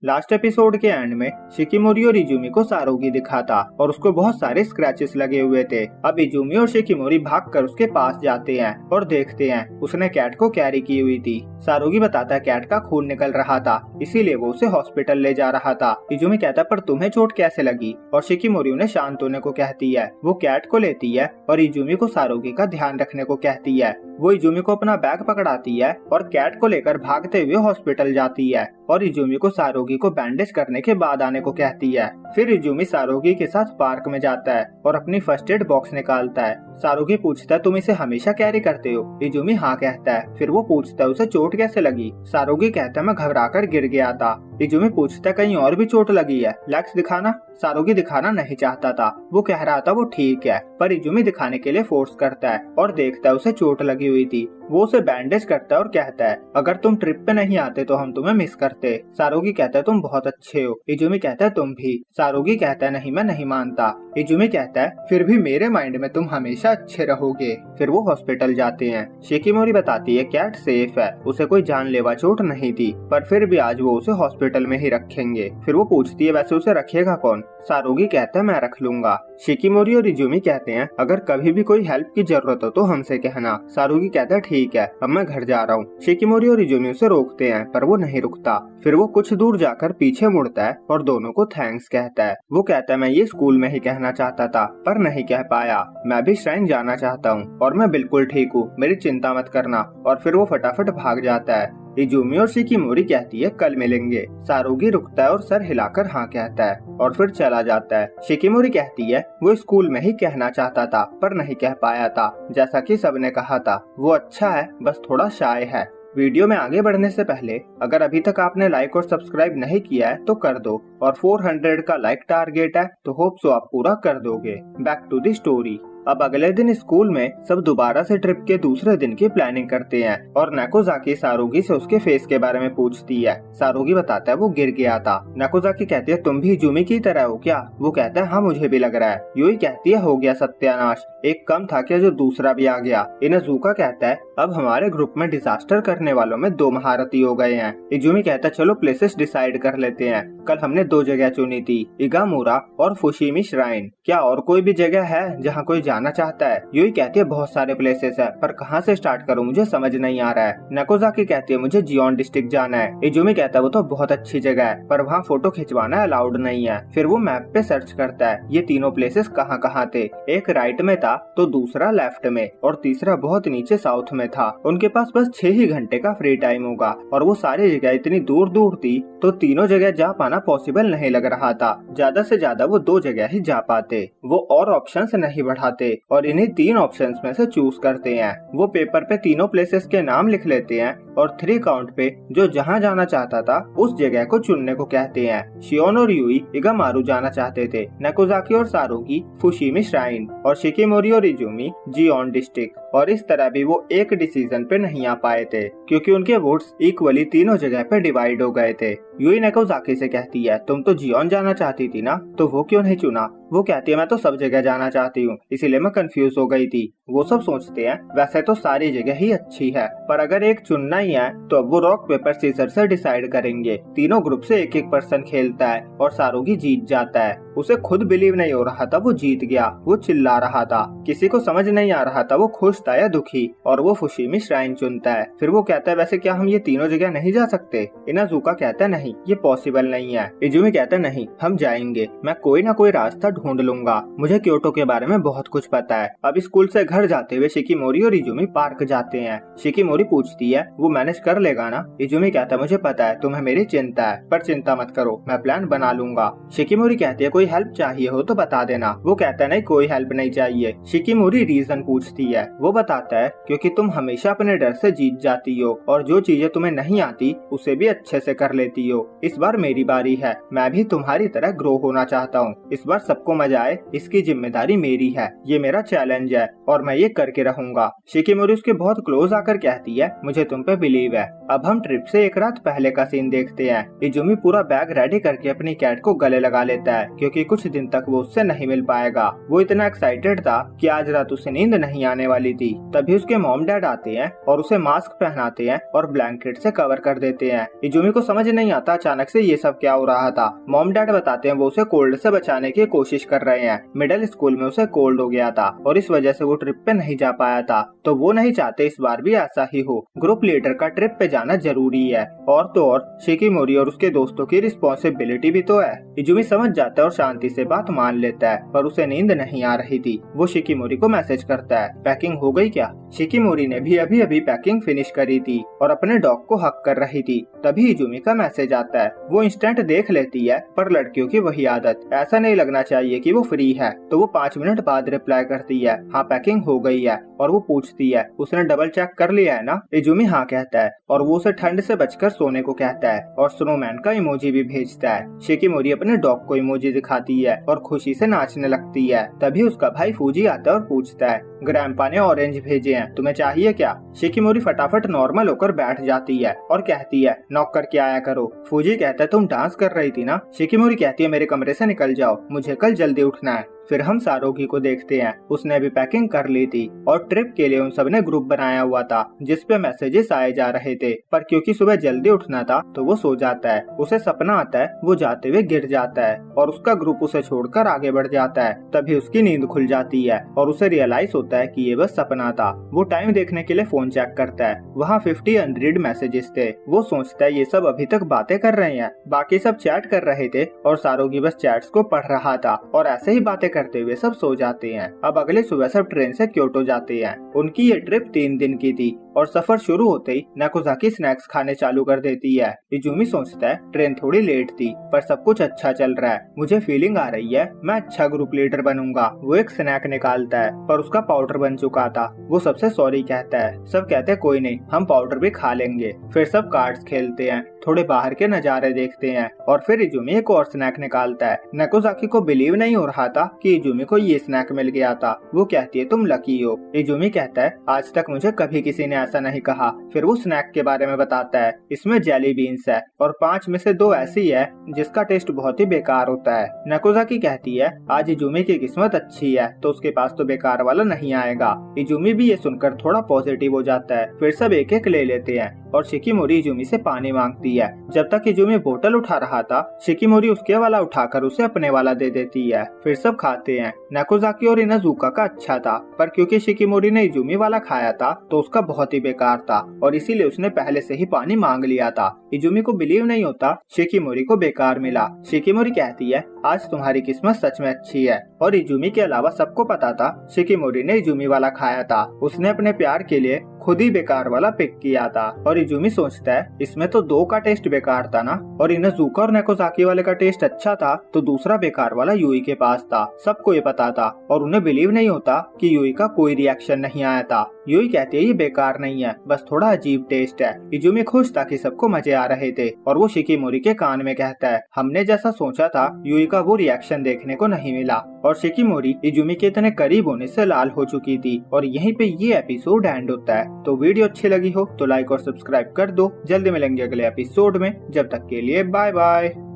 Last episode के and में शिकिमोरी और इजुमी को सारोगी दिखा था और उसको बहुत सारे स्क्रैचेस लगे हुए थे। अब इजुमी और शिकिमोरी भागकर उसके पास जाते हैं और देखते हैं उसने कैट को कैरी की हुई थी। सारोगी बताता है कैट का खून निकल रहा था, इसीलिए वो उसे हॉस्पिटल ले जा रहा था। इजुमी कहता है पर तुम्हें चोट कैसे लगी, और शिकिमोरी उन्हें शांत होने को कहती है। वो कैट को लेती है और इजुमी को सारोगी का ध्यान रखने को कहती है। वो इजुमी को अपना बैग पकड़ाती है और कैट को लेकर भागते हुए हॉस्पिटल जाती है और इजुमी को सारोगी को बैंडेज करने के बाद आने को कहती है। फिर इजुमी सारोगी के साथ पार्क में जाता है और अपनी फर्स्ट एड बॉक्स निकालता है। सारोगी पूछता है तुम इसे हमेशा कैरी करते हो? इजुमी हाँ कहता है। फिर वो पूछता है उसे चोट कैसे लगी? सारोगी कहता है मैं घबराकर गिर गया था। इजुमी पूछता है कहीं और भी चोट लगी है, लेग्स दिखाना। सारोगी दिखाना नहीं चाहता था, वो कह रहा था वो ठीक है, पर इजुमी दिखाने के लिए फोर्स करता है और देखता है उसे चोट लगी हुई थी। वो उसे बैंडेज करता है और कहता है अगर तुम ट्रिप पे नहीं आते तो हम तुम्हें मिस करते। सारोगी कहता है तुम बहुत अच्छे हो। इजुमी कहता है तुम भी। सारोगी कहता है नहीं मैं नहीं मानता। इजुमी कहता है फिर भी मेरे माइंड में तुम हमेशा अच्छे रहोगे। फिर वो हॉस्पिटल जाते हैं। शिकिमोरी बताती है कैट सेफ है, उसे कोई जानलेवा चोट नहीं थी, पर फिर भी आज वो उसे हॉस्पिटल में ही रखेंगे। फिर वो पूछती है वैसे उसे रखेगा कौन? सारोगी कहता है मैं रख लूंगा। शिकिमोरी और इजुमी कहते हैं अगर कभी भी कोई हेल्प की जरूरत हो तो हमसे कहना। सारोगी कहता है ठीक है, अब मैं घर जा रहा हूँ। शिकिमोरी और इजुमी उसे रोकते हैं पर वो नहीं रुकता। फिर वो कुछ दूर जाकर पीछे मुड़ता है और दोनों को थैंक्स कहता है। वो कहता है मैं ये स्कूल में ही कहना चाहता था पर नहीं कह पाया, मैं भी श्राइन जाना चाहता हूँ और मैं बिल्कुल ठीक हूँ, मेरी चिंता मत करना। और फिर वो फटाफट भाग जाता है। इजुमी और शिकिमोरी कहती है कल मिलेंगे। सारोगी रुकता है और सर हिलाकर हाँ कहता है और फिर चला जाता है। शिकिमोरी कहती है वो स्कूल में ही कहना चाहता था पर नहीं कह पाया था, जैसा कि सबने कहा था। वो अच्छा है, बस थोड़ा शाय है। वीडियो में आगे बढ़ने से पहले अगर अभी तक आपने लाइक और सब्सक्राइब नहीं किया है तो कर दो, और 400 का लाइक टारगेट है तो होप सो आप पूरा कर दोगे। Back to the story. अब अगले दिन स्कूल में सब दोबारा से ट्रिप के दूसरे दिन की प्लानिंग करते हैं और नाकोजाकी सारोगी से उसके फेस के बारे में पूछती है। सारोगी बताता है वो गिर गया था। नाकोजाकी कहती है तुम भी इजुमी की तरह हो क्या? वो कहता है हाँ मुझे भी लग रहा है। यूई कहती है हो गया सत्यानाश, एक कम था क्या जो दूसरा भी आ गया। इनाजुका कहता है अब हमारे ग्रुप में डिजास्टर करने वालों में 2 महारथी हो गए हैं। इजुमी कहता है चलो प्लेसेस डिसाइड कर लेते हैं। कल हमने 2 जगह चुनी थी, इगामुरा और फुशिमी श्राइन। क्या और कोई भी जगह है जहाँ कोई जाना चाहता है? यूई कहती है बहुत सारे प्लेसेस है पर कहाँ से स्टार्ट करूँ मुझे समझ नहीं आ रहा है। नाकोजाकी कहती है मुझे जियोन डिस्ट्रिक्ट जाना है। इजुमी कहता है वो तो बहुत अच्छी जगह है पर वहाँ फोटो खिंचवाना अलाउड नहीं है। फिर वो मैप पे सर्च करता है ये तीनों प्लेसेस कहाँ कहाँ थे। एक राइट में था तो दूसरा लेफ्ट में और तीसरा बहुत नीचे साउथ में था। उनके पास बस 6 ही घंटे का फ्री टाइम होगा और वो सारी जगह इतनी दूर दूर थी तो तीनों जगह जा पाना पॉसिबल नहीं लग रहा था। ज्यादा से ज्यादा वो 2 जगह ही जा पाते। वो और ऑप्शंस नहीं बढ़ाते और इन्हीं 3 ऑप्शंस में से चूज करते हैं। वो पेपर पे तीनों प्लेसेस के नाम लिख लेते हैं और 3 काउंट पे जो जहाँ जाना चाहता था उस जगह को चुनने को कहते हैं। शियोन और यूई इगामारू जाना चाहते थे, नाकोजाकी और सारोगी फुशिमी श्राइन और शिकिमोरी और इजुमी जियोन डिस्ट्रिक्ट। और इस तरह भी वो एक डिसीजन पे नहीं आ पाए थे क्योंकि उनके वोट्स इक्वली तीनों जगह पे डिवाइड हो गए थे। यूई नाकोजाकी से कहती है तुम तो जियोन जाना चाहती थी ना, तो वो क्यों नहीं चुना? वो कहती है मैं तो सब जगह जाना चाहती हूँ, इसीलिए मैं कंफ्यूज हो गई थी। वो सब सोचते हैं वैसे तो सारी जगह ही अच्छी है पर अगर एक चुनना ही है तो अब वो रॉक पेपर सीजर से डिसाइड करेंगे। तीनों ग्रुप से एक एक पर्सन खेलता है और सारोगी जीत जाता है। उसे खुद बिलीव नहीं हो रहा था वो जीत गया। वो चिल्ला रहा था, किसी को समझ नहीं आ रहा था वो खुश था या दुखी। और वो फुशिमी श्राइन चुनता है। फिर वो कहता है वैसे क्या हम ये तीनों जगह नहीं जा सकते? इनाजुका कहता है नहीं ये पॉसिबल नहीं है। इजुमी कहता है नहीं हम जाएंगे, मैं कोई ना कोई रास्ता ढूंढ लूंगा, मुझे क्योटो के बारे में बहुत कुछ पता है। अब स्कूल से घर जाते हुए शिकिमोरी और इजुमी पार्क जाते हैं। शिकिमोरी पूछती है वो मैनेज कर लेगा ना? इजुमी कहता है मुझे पता है तुम्हें मेरी चिंता है पर चिंता मत करो, मैं प्लान बना लूंगा। शिकिमोरी कहती है कोई हेल्प चाहिए हो तो बता देना। वो कहता है नहीं कोई हेल्प नहीं चाहिए। शिकिमोरी रीजन पूछती है। वो बताता है क्योंकि तुम हमेशा अपने डर से जीत जाती हो और जो चीजें तुम्हें नहीं आती उसे भी अच्छे से कर लेती हो। इस बार मेरी बारी है, मैं भी तुम्हारी तरह ग्रो होना चाहता हूँ। इस बार सबको मजा आए इसकी जिम्मेदारी मेरी है, ये मेरा चैलेंज है और मैं ये करके रहूंगा। शिकिमोरी उसके बहुत क्लोज आकर कहती है मुझे तुम पे बिलीव है। अब हम ट्रिप से एक रात पहले का सीन देखते हैं। इजुमी पूरा बैग रेडी करके अपनी कैट को गले लगा लेता है क्योंकि क्योंकि कुछ दिन तक वो उससे नहीं मिल पाएगा। वो इतना एक्साइटेड था कि आज रात उसे नींद नहीं आने वाली थी। तभी उसके मॉम डैड आते हैं और उसे मास्क पहनाते हैं और ब्लैंकेट से कवर कर देते हैं। इजुमी को समझ नहीं आता अचानक से ये सब क्या हो रहा था। मॉम डैड बताते हैं वो उसे कोल्ड से बचाने की कोशिश कर रहे हैं। मिडिल स्कूल में उसे कोल्ड हो गया था और इस वजह से वो ट्रिप पे नहीं जा पाया था, तो वो नहीं चाहते इस बार भी ऐसा ही हो। ग्रुप लीडर का ट्रिप पे जाना जरूरी है और तो और शिकिमोरी और उसके दोस्तों की रिस्पॉन्सिबिलिटी भी तो है। इजुमी समझ जाता है और शांति से बात मान लेता है, पर उसे नींद नहीं आ रही थी। वो शिकिमोरी को मैसेज करता है, पैकिंग हो गई क्या? शिकिमोरी ने भी अभी अभी पैकिंग फिनिश करी थी और अपने डॉग को हक कर रही थी। तभी इजुमी का मैसेज आता है। वो इंस्टेंट देख लेती है, पर लड़कियों की वही आदत, ऐसा नहीं लगना चाहिए कि वो फ्री है, तो वो 5 मिनट बाद रिप्लाई करती है, हाँ पैकिंग हो गई है। और वो पूछती है, उसने डबल चेक कर लिया है ना? इजुमी हाँ कहता है और वो उसे ठंड से बचकर सोने को कहता है और स्नोमैन का इमोजी भी भेजता है। शिकिमोरी अपने डॉग को इमोजी दिखाती है और खुशी से नाचने लगती है। तभी उसका भाई फूजी आता है और पूछता है, ग्रैंपा ने ऑरेंज भेजे हैं, तुम्हें चाहिए क्या? शिकिमोरी फटाफट नॉर्मल होकर बैठ जाती है और कहती है, नॉक करके आया करो। फूजी कहता है, तुम डांस कर रही थी ना? शिकिमोरी कहती है, मेरे कमरे से निकल जाओ, मुझे कल जल्दी उठना है। फिर हम सारोगी को देखते हैं। उसने भी पैकिंग कर ली थी और ट्रिप के लिए उन सब ने ग्रुप बनाया हुआ था जिसपे मैसेजेस आए जा रहे थे, पर क्योंकि सुबह जल्दी उठना था तो वो सो जाता है। उसे सपना आता है वो जाते हुए गिर जाता है और उसका ग्रुप उसे छोड़कर आगे बढ़ जाता है। तभी उसकी नींद खुल जाती है और उसे रियलाइज होता है कि ये बस सपना था। वो टाइम देखने के लिए फोन चेक करता है, वहाँ 50 अनरीड मैसेजेस थे। वो सोचता है ये सब अभी तक बातें कर रहे हैं, बाकी सब चैट कर रहे थे और सारोगी बस चैट्स को पढ़ रहा था और ऐसे ही बातें करते हुए सब सो जाते हैं। अब अगले सुबह सब ट्रेन से क्योटो जाते हैं। उनकी ये ट्रिप 3 दिन की थी और सफर शुरू होते ही नाकोजाकी स्नैक्स खाने चालू कर देती है। इजुमी सोचता है ट्रेन थोड़ी लेट थी पर सब कुछ अच्छा चल रहा है, मुझे फीलिंग आ रही है मैं अच्छा ग्रुप लीडर बनूंगा। वो एक स्नैक निकालता है पर उसका पाउडर बन चुका था। वो सबसे सॉरी कहता है, सब कहते हैं कोई नहीं हम पाउडर भी खा लेंगे। फिर सब कार्ड्स खेलते हैं, थोड़े बाहर के नजारे देखते हैं और फिर इजुमी एक और स्नैक निकालता है। नाकोजाकी को बिलीव नहीं हो रहा था कि इजुमी को ये स्नैक मिल गया था। वो कहती है तुम लकी हो। इजुमी कहता है आज तक मुझे कभी किसी ने ऐसा नहीं कहा। फिर वो स्नैक के बारे में बताता है, इसमें जेली बीन्स है और 5 में से 2 ऐसी है जिसका टेस्ट बहुत ही बेकार होता है। नाकोजाकी कहती है आज इजुमी की किस्मत अच्छी है तो उसके पास तो बेकार वाला नहीं आएगा। इजुमी भी ये सुनकर थोड़ा पॉजिटिव हो जाता है। फिर सब एक एक ले लेते हैं और शिकिमोरी इजुमी से पानी मांगती है। जब तक इजुमी बोतल उठा रहा था शिकिमोरी उसके वाला उठाकर उसे अपने वाला दे देती है। फिर सब खाते हैं। नाकोजाकी और इनाजुका का अच्छा था पर क्योंकि शिकिमोरी ने इजुमी वाला खाया था तो उसका बहुत ही बेकार था और इसीलिए उसने पहले से ही पानी मांग लिया था। इजुमी को बिलीव नहीं होता शिकिमोरी को बेकार मिला। शिकिमोरी कहती है आज तुम्हारी किस्मत सच में अच्छी है और इजुमी के अलावा सबको पता था शिकिमोरी ने इजुमी वाला खाया था। उसने अपने प्यार के लिए खुद ही बेकार वाला पिक किया था और इजुमी सोचता है इसमें तो 2 का टेस्ट बेकार था ना, और इनाजुका और नाकोजाकी वाले का टेस्ट अच्छा था तो दूसरा बेकार वाला यूई के पास था। सबको ये पता था और उन्हें बिलीव नहीं होता कि यूई का कोई रिएक्शन नहीं आया था। यूई कहती है ये बेकार नहीं है बस थोड़ा अजीब टेस्ट है। इजुमी खुश था कि सबको मजे आ रहे थे और वो शिकिमोरी के कान में कहता है हमने जैसा सोचा था यूई का वो रिएक्शन देखने को नहीं मिला। और शिकिमोरी इजुमी के इतने करीब होने से लाल हो चुकी थी और यहीं पे ये एपिसोड एंड होता है। तो वीडियो अच्छी लगी हो तो लाइक और सब्सक्राइब कर दो। जल्दी मिलेंगे अगले एपिसोड में, जब तक के लिए बाय बाय।